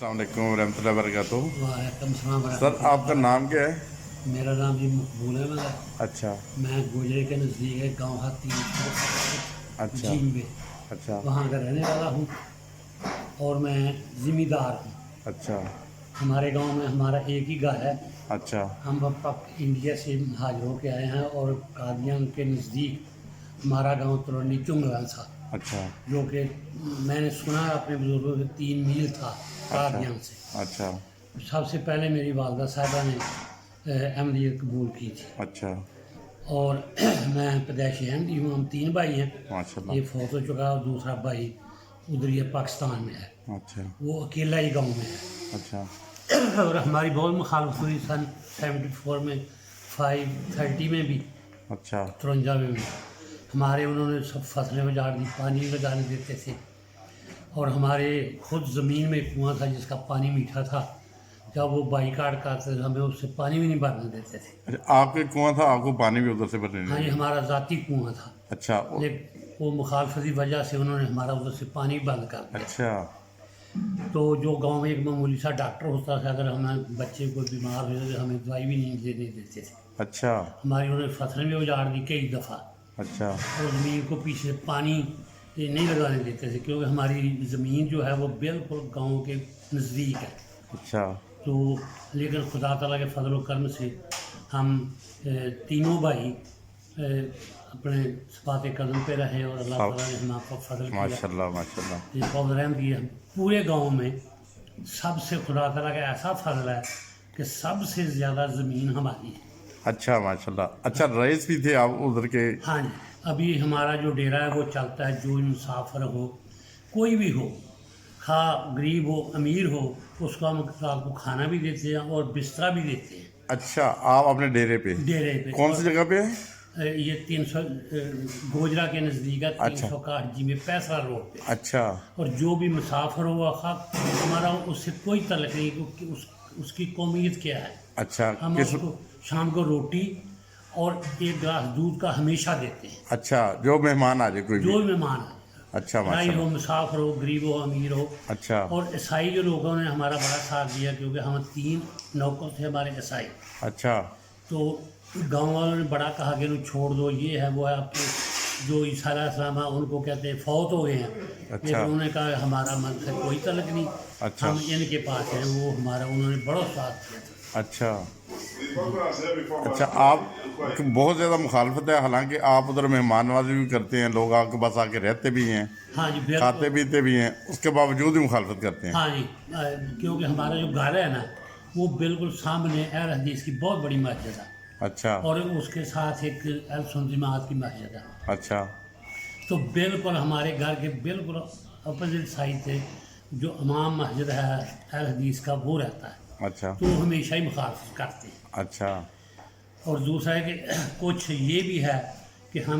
अस्सलाम वालेकुम रहमतुल्लाहि वबरकातुहू। वालेकुम सलाम सर आपका नाम क्या है? मेरा नाम जी मकबूल है। मैं अच्छा गोजरे के नज़दीक एक गाँव हाथी अच्छा जीन में अच्छा वहाँ का रहने वाला हूँ और मैं ज़िम्मेदार हूँ। अच्छा हमारे गांव में हमारा एक ही घर है। अच्छा हम अब इंडिया से हाजिर होके आए हैं और कादियान के नज़दीक हमारा गांव तुरंडी चुंगला था, अच्छा जो कि मैंने सुना अपने बुजुर्गों से 3 मील था अच्छा कादियान से। अच्छा सबसे पहले मेरी वालदा साहिबा ने अहमदियत कबूल की थी अच्छा और मैं पैदाइशी अहमदी हूँ। हम 3 भाई हैं, माशाल्लाह। एक फौत हो चुका और दूसरा भाई उधर ही पाकिस्तान में है, अच्छा वो अकेला ही गांव में है। अच्छा और हमारी बहुत मुखालफत हुई सन 74 में, 530 में भी, अच्छा 53 में भी। हमारे उन्होंने सब फसलें उजाड़ दी, पानी भी लगाने देते थे और हमारे खुद ज़मीन में एक कुआं था जिसका पानी मीठा था। जब वो बाईकाट करते थे हमें उससे पानी भी नहीं भरने देते थे। अच्छा आपके कुआं था, आपको पानी भी उधर से भरने हाँ, नहीं ये दिया? हमारा ज़ाती कुआं था, अच्छा लेकिन वो मुखालफत की वजह से उन्होंने हमारा उधर से पानी बंद कर दिया। अच्छा तो जो गांव में एक मामूली सा डॉक्टर होता था, अगर हमें बच्चे को बीमार हो जाए तो हमें दवाई भी नहीं देने देते थे। अच्छा हमारी उन्होंने फसलें भी उजाड़ दी कई दफ़ा अच्छा और ज़मीन को पीछे पानी नहीं लगाने देते थे, क्योंकि हमारी ज़मीन जो है वो बिल्कुल गांव के नज़दीक है। अच्छा तो लेकिन खुदा ताला के फजल व करम से हम तीनों भाई अपने सपाते कदम पे रहे और अल्लाह ताला ने हम आपको फजल किया, माशाल्लाह माशाल्लाह। ये फौज रहम दिया। पूरे गांव में सबसे खुदा ताला का ऐसा फजल है कि सबसे ज़्यादा ज़मीन हमारी है। अच्छा माशाल्लाह। अच्छा रईस भी थे आप उधर के? हाँ जी, अभी हमारा जो डेरा है वो चलता है। जो मुसाफिर हो, कोई भी हो, खा गरीब हो अमीर हो, उसको हम रात को खाना भी देते हैं और बिस्तरा भी देते हैं अच्छा आप अपने डेरे पे? डेरे पे। कौन सी जगह पे है? ये 300 गोजरा के नज़दीक है, अच्छा 361 जी में पैसरा रोड पे। अच्छा और जो भी मुसाफिर हो खा, हमारा उससे कोई तल्लुक़ नहीं कि उसकी कौमियत क्या है। अच्छा हम किस? उसको शाम को रोटी और एक गिलास दूध का हमेशा देते हैं, अच्छा जो मेहमान आ जाए कोई भी? जो मेहमान आए, अच्छा राई हो, माशाल्लाह। मुसाफिर हो, गरीब हो, अमीर हो। अच्छा और ईसाई जो लोगों ने हमारा बड़ा साथ दिया, क्योंकि हम 3 नौकर थे हमारे ईसाई। अच्छा तो गांव वालों ने बड़ा कहा कि इन्हें छोड़ दो, ये है वो है। आपके जो ईसा अलैहिस्सलाम है उनको कहते हैं फौत हो गए हैं, लेकिन उन्होंने कहा हमारा मन से कोई तलक नहीं, अच्छा हम इनके पास हैं। वो हमारा उन्होंने बड़ा साथ किया था। अच्छा अच्छा आप बहुत ज़्यादा मुखालफत है, हालांकि आप उधर मेहमान नवाजी भी करते हैं, लोग आपके पास आके रहते भी हैं, हाँ जी खाते बिल्कुल। पीते भी हैं, उसके बावजूद ही मुखालफत करते हैं? हाँ जी, क्योंकि हमारा जो घर है ना, वो बिल्कुल सामने अहल हदीस की बहुत बड़ी मस्जिद है अच्छा और उसके साथ एक अहल सुन्नत जमात की मस्जिद है। अच्छा तो बिल्कुल हमारे घर के बिल्कुल अपोजिट साइड से जो इमाम मस्जिद है अहल हदीस का, वो रहता है। अच्छा तो हमेशा ही मुखालफत करते हैं। अच्छा और दूसरा है कि कुछ ये भी है कि हम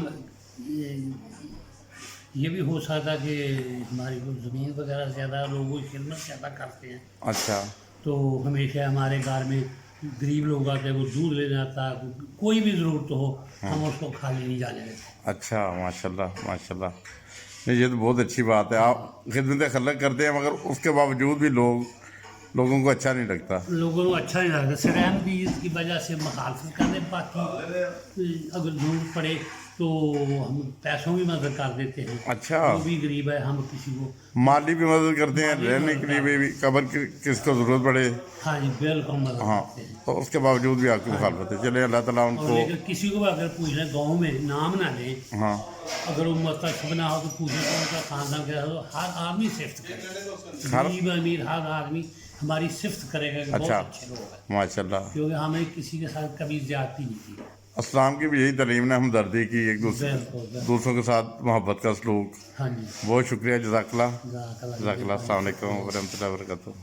ये भी हो सकता कि हमारी को ज़मीन वगैरह ज़्यादा लोगों की खिदमत ज़्यादा करते हैं, अच्छा तो हमेशा हमारे घर में गरीब लोग आते हैं, वो दूध लेने आता है, कोई भी ज़रूरत हो हम उसको खाली नहीं जाने देते। अच्छा माशाल्लाह माशाल्लाह। नहीं ये तो बहुत अच्छी बात है, आप खिदमत खलक करते हैं, मगर उसके बावजूद भी लोगों को अच्छा नहीं लगता। लोगों को अच्छा नहीं लगता, सरहम भी इसकी वजह से मुखालफत करने। बाकी अगर जरूरत पड़े तो हम पैसों की मदद कर देते हैं। अच्छा जो भी गरीब है हम किसी को माली भी मदद करते हैं, माली रहने मदद के लिए भी कबर किसको ज़रूरत पड़े। हाँ जी बिल्कुल मदद हाँ करते हैं। तो उसके बावजूद भी आपकी मुखालफत है। चले अल्लाह ताला और उनको। लेकिन किसी को भी अगर पूछ लें गाँव में नाम ना लें, हाँ अगर वो मतलब ना हो तो पूछे तो उनका खानदान क्या हो, हर आदमी सिफ्त करेगा, गरीब अमीर हर आदमी हमारी सिफ्त करेगा कि बहुत अच्छा अच्छे लोग हैं, माशाल्लाह। क्योंकि हमें किसी के साथ कभी ज्यादती नहीं की। इस्लाम की भी यही तालीम ने हमदर्दी की, एक बिल्कुल। दूसरों के साथ मोहब्बत का सलूक। हाँ जी, बहुत शुक्रिया, जज़ाकल्लाह जज़ाकल्लाह। जज़ाकल्लाह। अस्सलाम वालेकुम वरहमतुल्लाहि वबरकातुहू।